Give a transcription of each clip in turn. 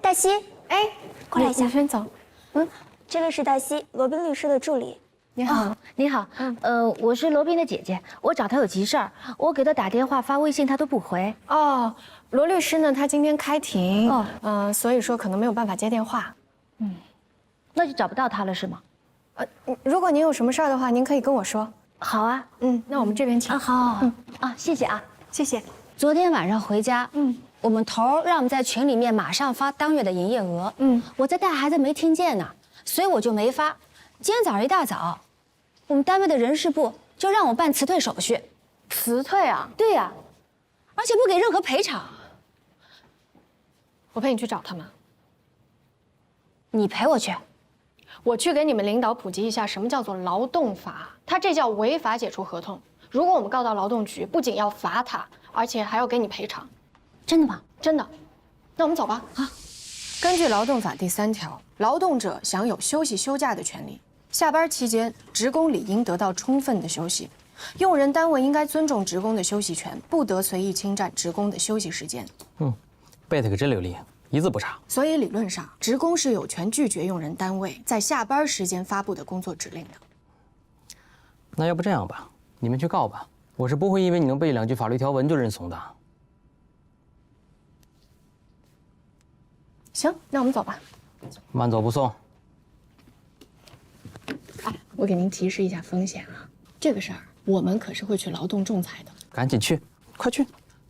大西，哎，过来一下。你先走。这位是大西，罗宾律师的助理。你好，你好，我是罗宾的姐姐，我找他有急事儿，我给他打电话、发微信，他都不回。哦，罗律师呢，他今天开庭，所以说可能没有办法接电话。那就找不到他了是吗？如果您有什么事儿的话，您可以跟我说。好啊，那我们这边请。好，谢谢啊，谢谢。昨天晚上回家，我们头让我们在群里面马上发当月的营业额，我在带孩子没听见呢，所以我就没发。今天早上一大早，我们单位的人事部就让我办辞退手续。辞退啊？对呀，而且不给任何赔偿。我陪你去找他们。你陪我去？我去给你们领导普及一下什么叫做劳动法，他这叫违法解除合同。如果我们告到劳动局，不仅要罚他，而且还要给你赔偿。真的吗？真的。那我们走吧。根据劳动法第3条，劳动者享有休息休假的权利。下班期间，职工理应得到充分的休息。用人单位应该尊重职工的休息权，不得随意侵占职工的休息时间。背得可真流利，一字不差。所以理论上，职工是有权拒绝用人单位在下班时间发布的工作指令的。那要不这样吧，你们去告吧，我是不会因为你能背2句法律条文就认怂的。行，那我们走吧。慢走不送。我给您提示一下风险啊，这个事儿我们可是会去劳动仲裁的。赶紧去，快去！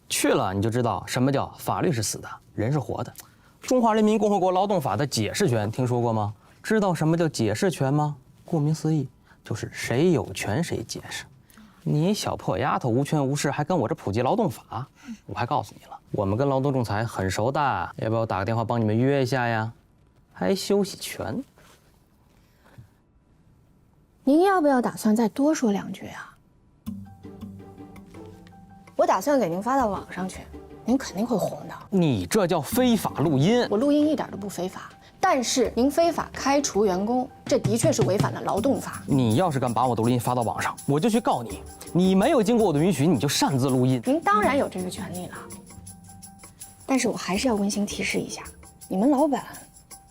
去了你就知道什么叫法律是死的，人是活的。中华人民共和国劳动法的解释权听说过吗？知道什么叫解释权吗？顾名思义，就是谁有权谁解释。你小破丫头无权无势，还跟我这普及劳动法？我还告诉你了，我们跟劳动仲裁很熟的，要不要我打个电话帮你们约一下呀？还休息权？您要不要打算再多说2句啊？我打算给您发到网上去，您肯定会红的。你这叫非法录音！我录音一点都不非法，但是您非法开除员工，这的确是违反了劳动法。你要是敢把我的录音发到网上，我就去告你。你没有经过我的允许，你就擅自录音。您当然有这个权利了，但是我还是要温馨提示一下，你们老板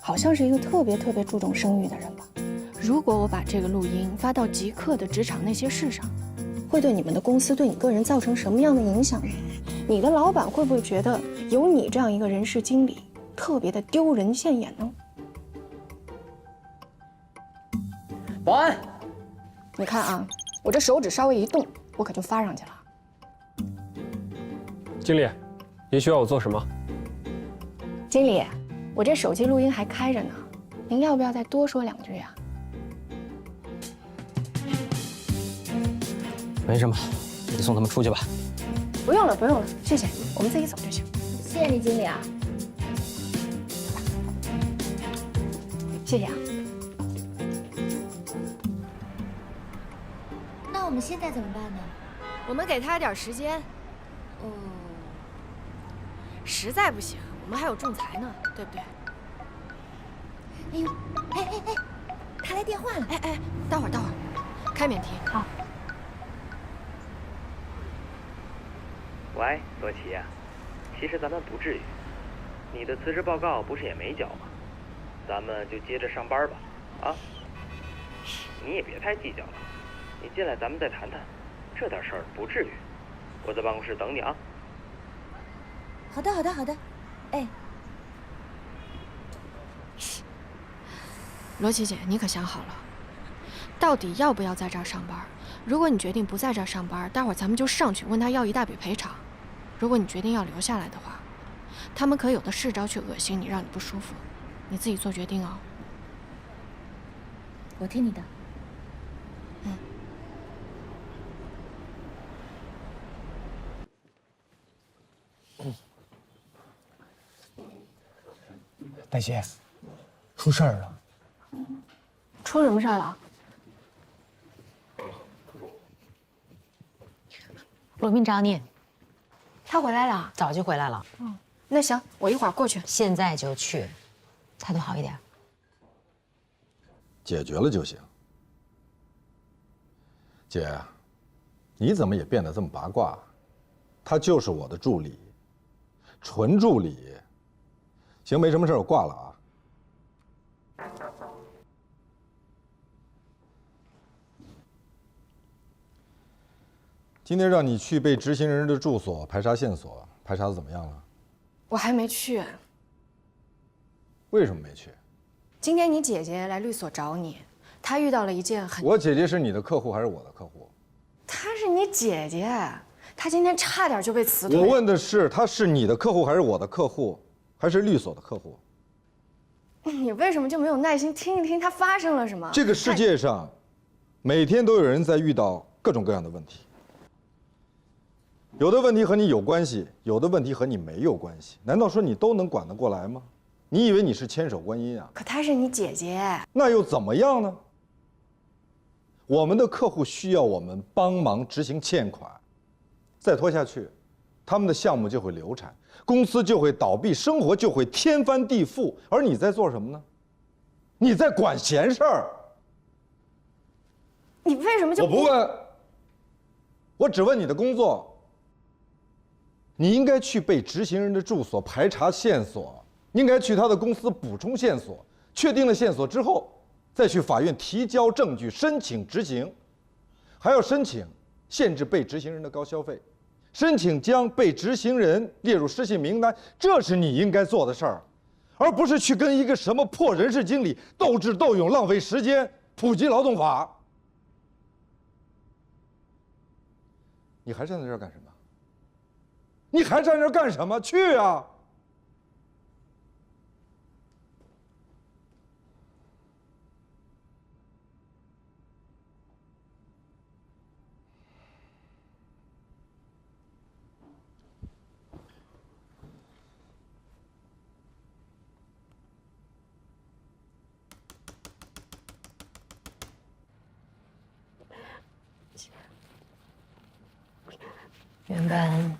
好像是一个特别注重声誉的人吧？如果我把这个录音发到极客的职场那些事上，会对你们的公司、对你个人造成什么样的影响呢？你的老板会不会觉得有你这样一个人事经理特别的丢人现眼呢？保安，你看啊，我这手指稍微一动，我可就发上去了。经理，您需要我做什么？经理，我这手机录音还开着呢，您要不要再多说2句啊？没什么，你送他们出去吧。不用了，不用了，谢谢，我们自己走就行。谢谢你，经理啊。谢谢啊。那我们现在怎么办呢？我们给他点时间。实在不行，我们还有仲裁呢，对不对？哎呦，哎，他来电话了。哎，待会儿，开免提。好。喂，罗琦呀，其实咱们不至于，你的辞职报告不是也没交吗？咱们就接着上班吧，啊？你也别太计较了，你进来咱们再谈谈，这点事儿不至于。我在办公室等你啊。好的，哎，罗琦姐，你可想好了，到底要不要在这儿上班？如果你决定不在这儿上班，待会儿咱们就上去问他要一大笔赔偿。如果你决定要留下来的话，他们可有的是招去恶心你，让你不舒服，你自己做决定哦。我听你的。大姐，出事儿了。出什么事儿了？罗宾找你，他回来了？早就回来了。那行，我一会儿过去。现在就去，态度好一点。解决了就行。姐，你怎么也变得这么八卦？他就是我的助理，纯助理。行，没什么事，我挂了啊。今天让你去被执行人的住所排查线索，排查的怎么样了？我还没去。为什么没去？今天你姐姐来律所找你，她遇到了一件很……我姐姐是你的客户还是我的客户？她是你姐姐，她今天差点就被辞退。我问的是，她是你的客户还是我的客户，还是律所的客户？你为什么就没有耐心听一听她发生了什么？这个世界上，每天都有人在遇到各种各样的问题。有的问题和你有关系，有的问题和你没有关系。难道说你都能管得过来吗？你以为你是千手观音啊？可她是你姐姐，那又怎么样呢？我们的客户需要我们帮忙执行欠款，再拖下去，他们的项目就会流产，公司就会倒闭，生活就会天翻地覆。而你在做什么呢？你在管闲事儿。你为什么就……我不问，我只问你的工作。你应该去被执行人的住所排查线索，应该去他的公司补充线索，确定了线索之后，再去法院提交证据，申请执行，还要申请限制被执行人的高消费，申请将被执行人列入失信名单，这是你应该做的事儿，而不是去跟一个什么破人事经理斗智斗勇，浪费时间普及劳动法。你还站在这儿干什么？你还站这儿干什么？去啊！原本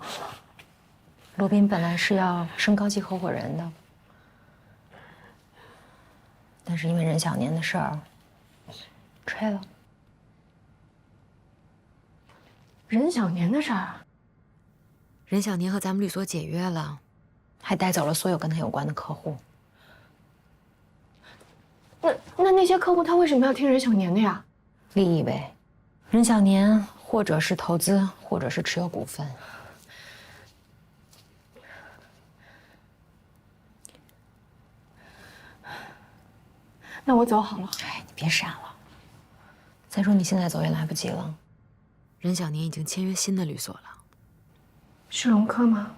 罗宾本来是要升高级合伙人的，但是因为任小年的事儿，吹了。任小年的事儿，任小年和咱们律所解约了，还带走了所有跟他有关的客户。那些客户他为什么要听任小年的呀？利益呗，任小年或者是投资，或者是持有股份。那我走好了。哎，你别傻了。再说你现在走也来不及了。任小年已经签约新的律所了。是龙科吗？